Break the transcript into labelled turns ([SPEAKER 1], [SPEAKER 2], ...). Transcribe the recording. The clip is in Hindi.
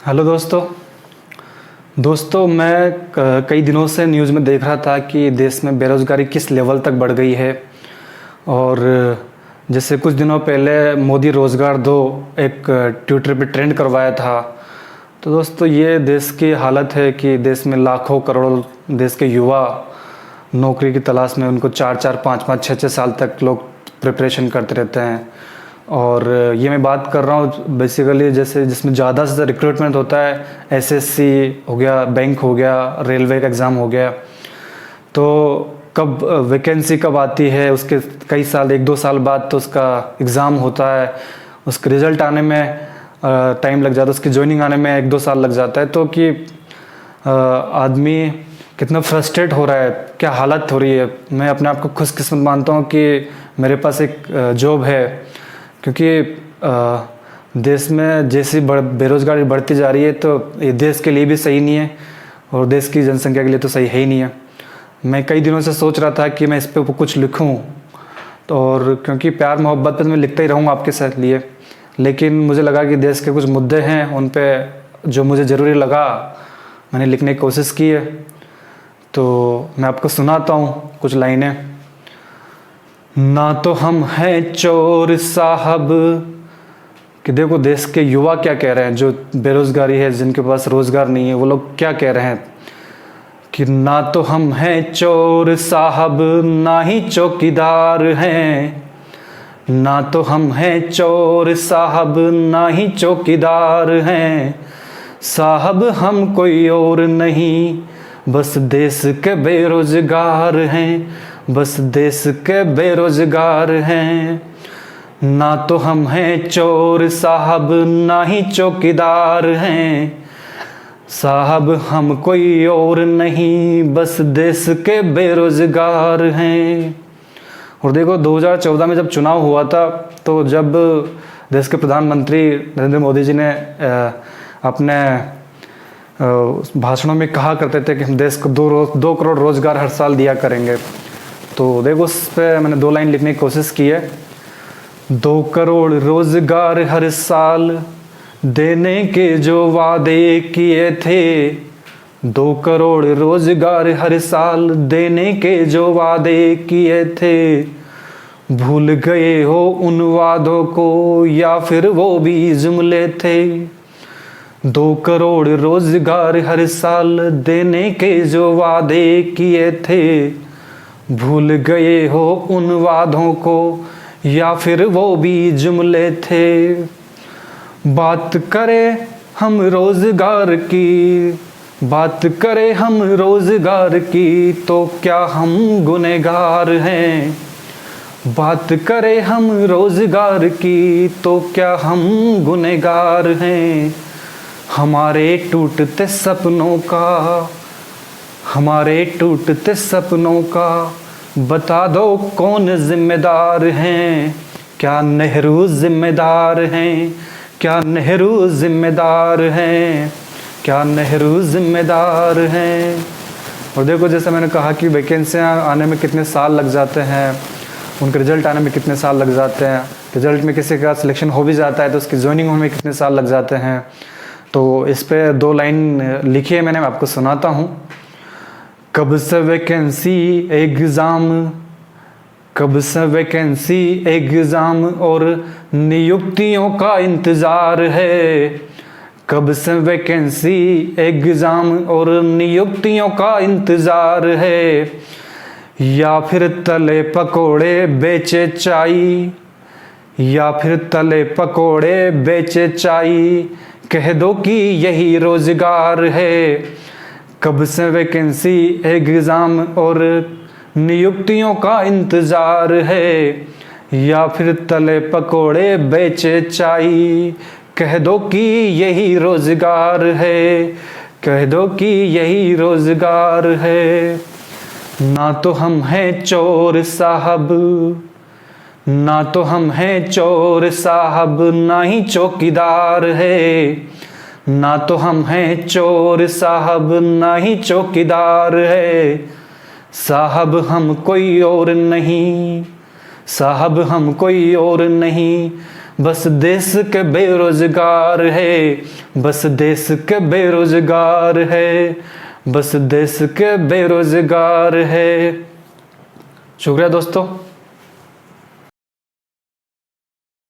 [SPEAKER 1] हेलो दोस्तों मैं कई दिनों से न्यूज़ में देख रहा था कि देश में बेरोज़गारी किस लेवल तक बढ़ गई है। और जैसे कुछ दिनों पहले मोदी रोज़गार दो एक ट्विटर पे ट्रेंड करवाया था। तो दोस्तों ये देश की हालत है कि देश में लाखों करोड़ों देश के युवा नौकरी की तलाश में उनको 4-4, 5-5, 6-6 साल तक लोग प्रिपरेशन करते रहते हैं। और ये मैं बात कर रहा हूँ बेसिकली जैसे जिसमें ज़्यादा से ज़्यादा रिक्रूटमेंट होता है, एसएससी हो गया, बैंक हो गया, रेलवे का एग्ज़ाम हो गया। तो कब वैकेंसी कब आती है, उसके कई साल 1-2 साल बाद तो उसका एग्ज़ाम होता है, उसके रिज़ल्ट आने में टाइम लग जाता है, उसकी जॉइनिंग आने में 1-2 साल लग जाता है। तो कि आदमी कितना फ्रस्ट्रेट हो रहा है, क्या हालत हो रही है। मैं अपने आप को खुशकिस्मत मानता हूँ कि मेरे पास एक जॉब है, क्योंकि देश में जैसी बेरोज़गारी बढ़ती जा रही है तो ये देश के लिए भी सही नहीं है और देश की जनसंख्या के लिए तो सही है ही नहीं है। मैं कई दिनों से सोच रहा था कि मैं इस पे कुछ लिखूं, तो और क्योंकि प्यार मोहब्बत पे मैं लिखता ही रहूँगा आपके साथ लिए, लेकिन मुझे लगा कि देश के कुछ मुद्दे हैं, उन पे जो मुझे ज़रूरी लगा मैंने लिखने की कोशिश की है। तो मैं आपको सुनाता हूँ कुछ लाइनें। ना तो हम हैं चोर साहब, कि देखो देश के युवा क्या कह रहे हैं, जो बेरोज़गारी है, जिनके पास रोज़गार नहीं है, वो लोग क्या कह रहे हैं कि ना तो हम हैं चोर साहब, ना ही चौकीदार हैं। ना तो हम हैं चोर साहब, ना ही चौकीदार हैं। साहब हम कोई और नहीं, बस देश के बेरोज़गार हैं, बस देश के बेरोज़गार हैं। ना तो हम हैं चोर साहब, ना ही चौकीदार हैं। साहब हम कोई और नहीं, बस देश के बेरोज़गार हैं। और देखो 2014 में जब चुनाव हुआ था, तो जब देश के प्रधानमंत्री नरेंद्र मोदी जी ने अपने भाषणों में कहा करते थे कि हम देश को 2 करोड़ रोज़गार हर साल दिया करेंगे। तो देखो उस पर मैंने 2 लाइन लिखने की कोशिश की है। 2 करोड़ रोज़गार हर साल देने के जो वादे किए थे, 2 करोड़ रोज़गार हर साल देने के जो वादे किए थे, भूल गए हो उन वादों को या फिर वो भी जुमले थे। 2 करोड़ रोज़गार हर साल देने के जो वादे किए थे, भूल गए हो उन वादों को या फिर वो भी जुमले थे। बात करें हम रोज़गार की, बात करें हम रोज़गार की, तो क्या हम गुनहगार हैं। बात करें हम रोज़गार की, तो क्या हम गुनहगार हैं। हमारे टूटते सपनों का, हमारे टूटते सपनों का बता दो कौन जिम्मेदार हैं। क्या नेहरू जिम्मेदार हैं, क्या नेहरू जिम्मेदार हैं, क्या नेहरू जिम्मेदार हैं। और देखो जैसे मैंने कहा कि वैकेंसियाँ आने में कितने साल लग जाते हैं, उनके रिज़ल्ट आने में कितने साल लग जाते हैं, रिज़ल्ट में किसी का सिलेक्शन हो भी जाता है तो उसकी जॉइनिंग होने में कितने साल लग जाते हैं। तो इस पे 2 लाइन लिखी है मैंने, मैं आपको सुनाता हूँ। कब से वैकेंसी एग्ज़ाम, कब से वैकेंसी एग्ज़ाम और नियुक्तियों का इंतज़ार है। कब से वैकेंसी एग्ज़ाम और नियुक्तियों का इंतज़ार है। या फिर तले पकोड़े बेचे चाई, या फिर तले पकोड़े बेचे चाई, कह दो कि यही रोज़गार है। कब से वैकेंसी एग्ज़ाम और नियुक्तियों का इंतज़ार है। या फिर तले पकोड़े बेचे चाई, कह दो कि यही रोज़गार है, कह दो कि यही रोज़गार है। ना तो हम हैं चोर साहब, ना तो हम हैं चोर साहब, ना ही चौकीदार है। ना तो हम हैं चोर साहब, ना ही चौकीदार है। साहब हम कोई और नहीं, साहब हम कोई और नहीं, बस देश के बेरोजगार है, बस देश के बेरोजगार है, बस देश के बेरोजगार है। शुक्रिया दोस्तों।